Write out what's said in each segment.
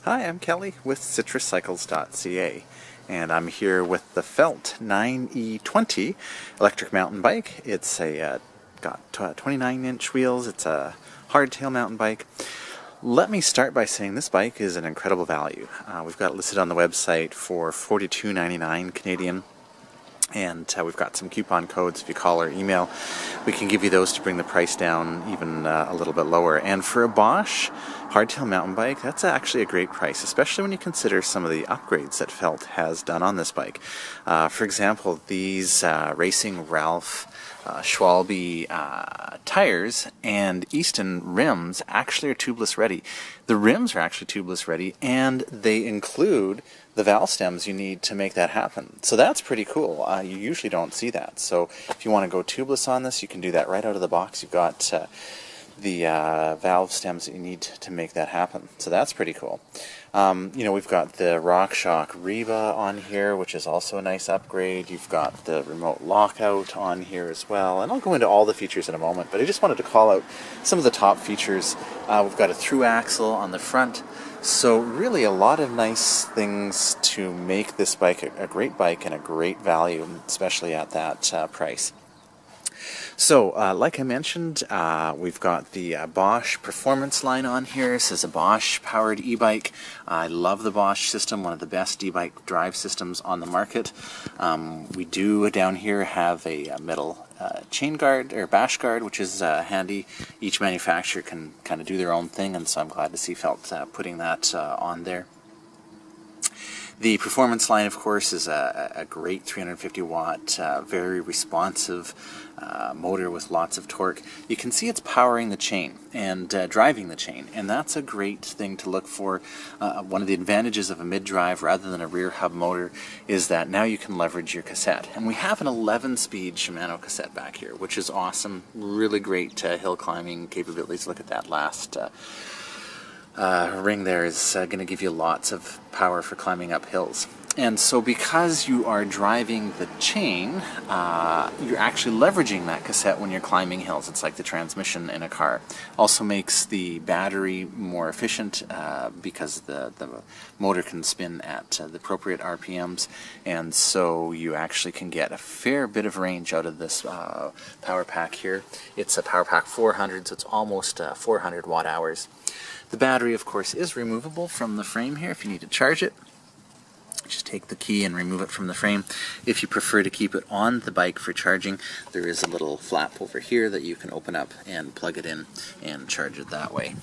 Hi, I'm Kelly with citruscycles.ca, and I'm here with the Felt 9E20 electric mountain bike. It's got 29-inch wheels. It's a hardtail mountain bike. Let me start by saying this bike is an incredible value. We've got it listed on the website for $42.99 Canadian. And we've got some coupon codes. If you call or email, we can give you those to bring the price down even a little bit lower. And for a Bosch hardtail mountain bike, that's actually a great price, especially when you consider some of the upgrades that Felt has done on this bike. For example, these Racing Ralph Schwalbe tires and Easton rims actually are tubeless ready. The rims are actually tubeless ready, and they include the valve stems you need to make that happen. So that's pretty cool. You usually don't see that. So if you want to go tubeless on this, you can do that right out of the box. You've got the valve stems that you need to make that happen. So that's pretty cool. We've got the RockShox Reba on here, which is also a nice upgrade. You've got the remote lockout on here as well. And I'll go into all the features in a moment, but I just wanted to call out some of the top features. We've got a through axle on the front. So really a lot of nice things to make this bike a great bike and a great value, especially at that price. So, like I mentioned, we've got the Bosch performance line on here. This is a Bosch powered e-bike. I love the Bosch system, one of the best e-bike drive systems on the market. We do down here have a metal chain guard or bash guard, which is handy. Each manufacturer can kind of do their own thing, and so I'm glad to see Felt putting that on there. The performance line, of course, is a great 350 watt, very responsive motor with lots of torque. You can see it's powering the chain and driving the chain, and that's a great thing to look for. One of the advantages of a mid-drive rather than a rear hub motor is that now you can leverage your cassette. And we have an 11-speed Shimano cassette back here, which is awesome. Really great hill climbing capabilities. Look at that last ring there is going to give you lots of power for climbing up hills. And so because you are driving the chain, you're actually leveraging that cassette when you're climbing hills. It's like the transmission in a car. Also makes the battery more efficient because the motor can spin at the appropriate RPMs, and so you actually can get a fair bit of range out of this power pack here. It's a power pack 400, so it's almost 400 watt hours. The battery, of course, is removable from the frame here if you need to charge it. Just take the key and remove it from the frame. If you prefer to keep it on the bike for charging, there is a little flap over here that you can open up and plug it in and charge it that way.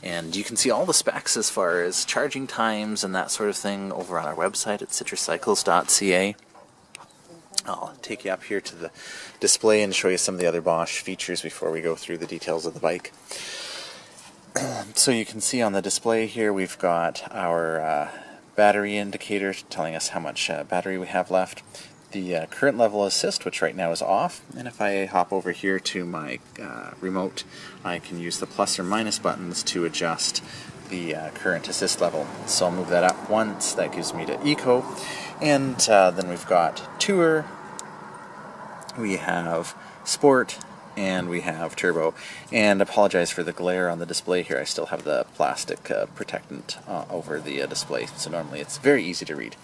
And you can see all the specs as far as charging times and that sort of thing over on our website at citruscycles.ca. I'll take you up here to the display and show you some of the other Bosch features before we go through the details of the bike. So you can see on the display here we've got our battery indicator telling us how much battery we have left, the current level assist, which right now is off, and if I hop over here to my remote, I can use the plus or minus buttons to adjust the current assist level. So I'll move that up once, that gives me to Eco, and then we've got Tour, we have Sport, and we have Turbo. And apologize for the glare on the display here. I still have the plastic protectant over the display, so normally it's very easy to read.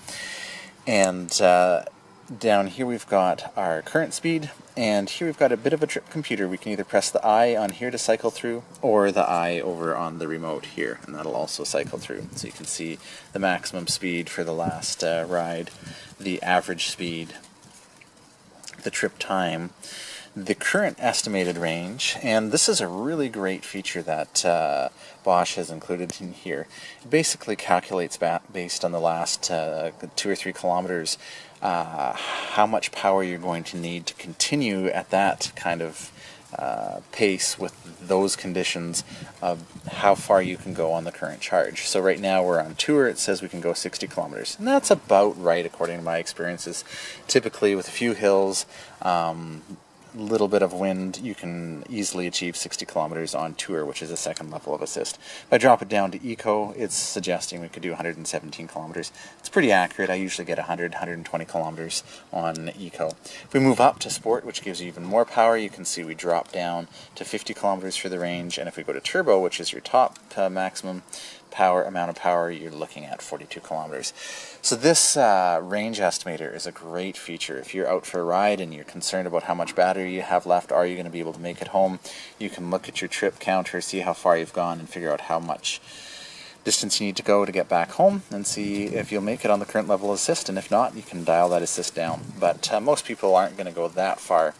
And down here we've got our current speed, and here we've got a bit of a trip computer. We can either press the I on here to cycle through, or the I over on the remote here, and that'll also cycle through. So you can see the maximum speed for the last ride, the average speed, the trip time, the current estimated range, and this is a really great feature that Bosch has included in here. It basically calculates based on the last 2 or 3 kilometers how much power you're going to need to continue at that kind of pace with those conditions of how far you can go on the current charge. So right now we're on Tour. It says we can go 60 kilometers, and that's about right according to my experiences. Typically with a few hills, little bit of wind, you can easily achieve 60 kilometers on Tour, which is a second level of assist. If I drop it down to Eco, it's suggesting we could do 117 kilometers. It's pretty accurate. I usually get 120 kilometers on Eco. If we move up to Sport, which gives you even more power, you can see we drop down to 50 kilometers for the range, and if we go to Turbo, which is your top maximum amount of power, you're looking at 42 kilometers. So this range estimator is a great feature. If you're out for a ride and you're concerned about how much battery you have left, are you going to be able to make it home, you can look at your trip counter, see how far you've gone, and figure out how much distance you need to go to get back home, and see if you'll make it on the current level of assist, and if not, you can dial that assist down. But most people aren't going to go that far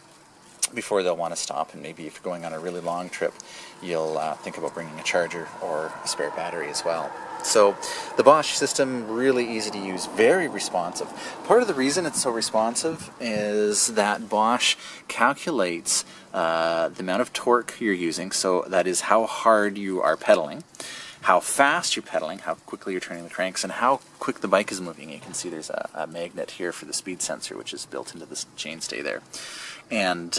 before they'll want to stop, and maybe if you're going on a really long trip, you'll think about bringing a charger or a spare battery as well. So the Bosch system, really easy to use, very responsive. Part of the reason it's so responsive is that Bosch calculates the amount of torque you're using, so that is how hard you are pedaling, how fast you're pedaling, how quickly you're turning the cranks, and how quick the bike is moving. You can see there's a magnet here for the speed sensor, which is built into this chainstay there. And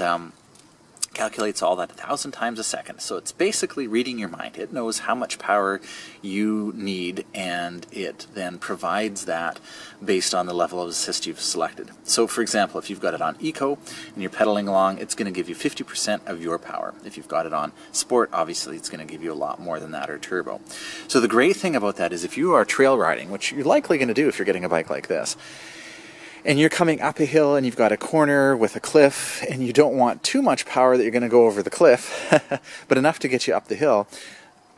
calculates all that 1,000 times a second. So it's basically reading your mind. It knows how much power you need, and it then provides that based on the level of assist you've selected. So for example, if you've got it on Eco and you're pedaling along, it's going to give you 50% of your power. If you've got it on Sport, obviously it's going to give you a lot more than that, or Turbo. So the great thing about that is if you are trail riding, which you're likely going to do if you're getting a bike like this, and you're coming up a hill and you've got a corner with a cliff and you don't want too much power that you're going to go over the cliff, but enough to get you up the hill,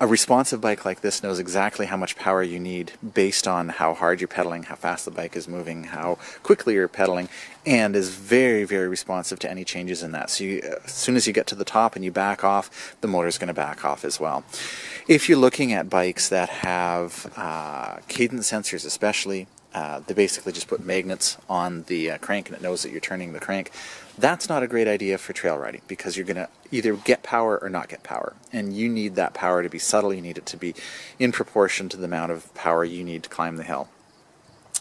a responsive bike like this knows exactly how much power you need based on how hard you're pedaling, how fast the bike is moving, how quickly you're pedaling, and is very, very responsive to any changes in that. So as soon as you get to the top and you back off, the motor's going to back off as well. If you're looking at bikes that have cadence sensors especially, they basically just put magnets on the crank and it knows that you're turning the crank. That's not a great idea for trail riding, because you're going to either get power or not get power. And you need that power to be subtle. You need it to be in proportion to the amount of power you need to climb the hill.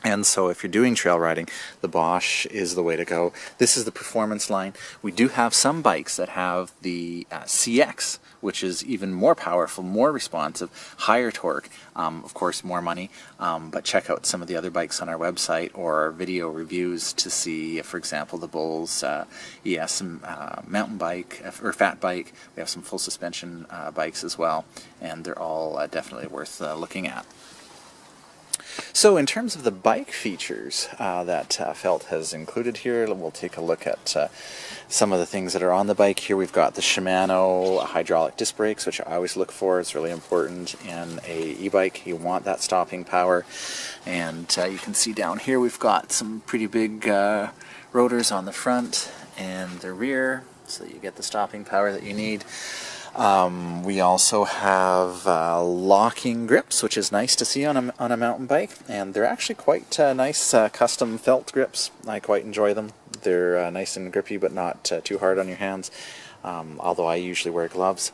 And so if you're doing trail riding, the Bosch is the way to go. This is the performance line. We do have some bikes that have the CX, which is even more powerful, more responsive, higher torque, of course more money, but check out some of the other bikes on our website or our video reviews to see, for example, the Bull's ES mountain bike or fat bike. We have some full suspension bikes as well, and they're all definitely worth looking at. So in terms of the bike features that Felt has included here, we'll take a look at some of the things that are on the bike. Here we've got the Shimano hydraulic disc brakes, which I always look for. It's really important in a e-bike. You want that stopping power. And you can see down here we've got some pretty big rotors on the front and the rear, so that you get the stopping power that you need. We also have locking grips, which is nice to see on a mountain bike, and they're actually quite nice custom felt grips. I quite enjoy them. They're nice and grippy, but not too hard on your hands, although I usually wear gloves.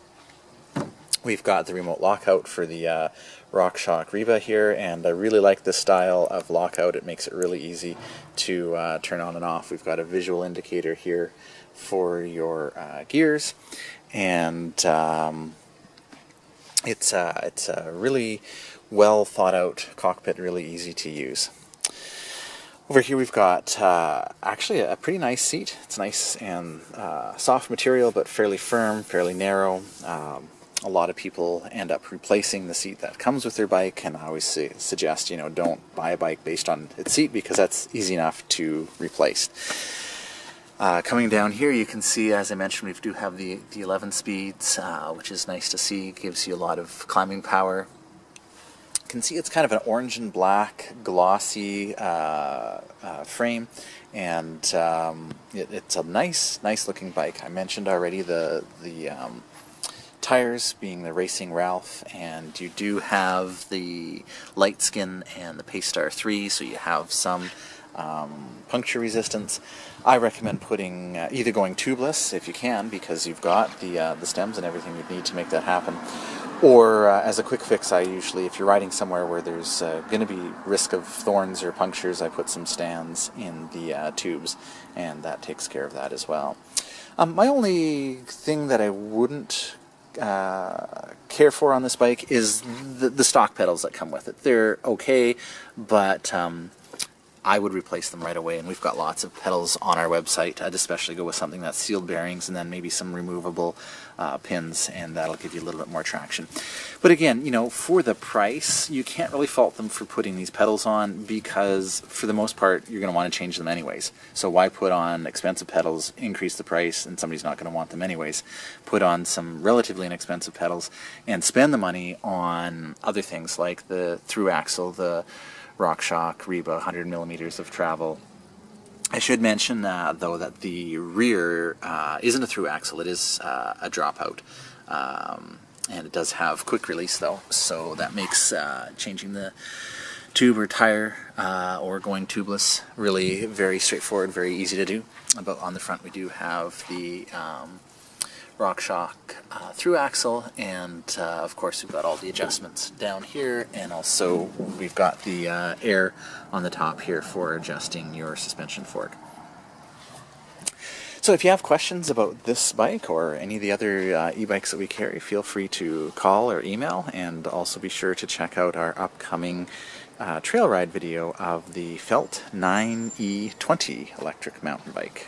We've got the remote lockout for the RockShox Reba here, and I really like this style of lockout. It makes it really easy to turn on and off. We've got a visual indicator here for your gears. And it's a really well thought out cockpit, really easy to use. Over here we've got actually a pretty nice seat. It's nice and soft material, but fairly firm, fairly narrow. A lot of people end up replacing the seat that comes with their bike, and I always suggest, don't buy a bike based on its seat, because that's easy enough to replace. Coming down here, you can see, as I mentioned, we do have the 11 speeds, which is nice to see. Gives you a lot of climbing power. You can see it's kind of an orange and black glossy frame, and it's a nice looking bike. I mentioned already the tires being the Racing Ralph, and you do have the light skin and the Paystar 3, so you have some puncture resistance. I recommend putting either going tubeless if you can, because you've got the stems and everything you'd need to make that happen, or as a quick fix, I usually, if you're riding somewhere where there's going to be risk of thorns or punctures, I put some stands in the tubes, and that takes care of that as well. My only thing that I wouldn't care for on this bike is the stock pedals that come with it. They're okay, but I would replace them right away, and we've got lots of pedals on our website. I'd especially go with something that's sealed bearings and then maybe some removable pins, and that'll give you a little bit more traction. But again, you know, for the price, you can't really fault them for putting these pedals on, because for the most part you're going to want to change them anyways. So why put on expensive pedals, increase the price, and somebody's not going to want them anyways? Put on some relatively inexpensive pedals and spend the money on other things like the through axle, the RockShox Reba 100 millimeters of travel. I should mention though that the rear isn't a through axle, it is a dropout, and it does have quick release though, so that makes changing the tube or tire or going tubeless really very straightforward, very easy to do. But on the front we do have the RockShox through axle, and of course we've got all the adjustments down here, and also we've got the air on the top here for adjusting your suspension fork. So if you have questions about this bike or any of the other e-bikes that we carry, feel free to call or email, and also be sure to check out our upcoming trail ride video of the Felt 9E20 electric mountain bike.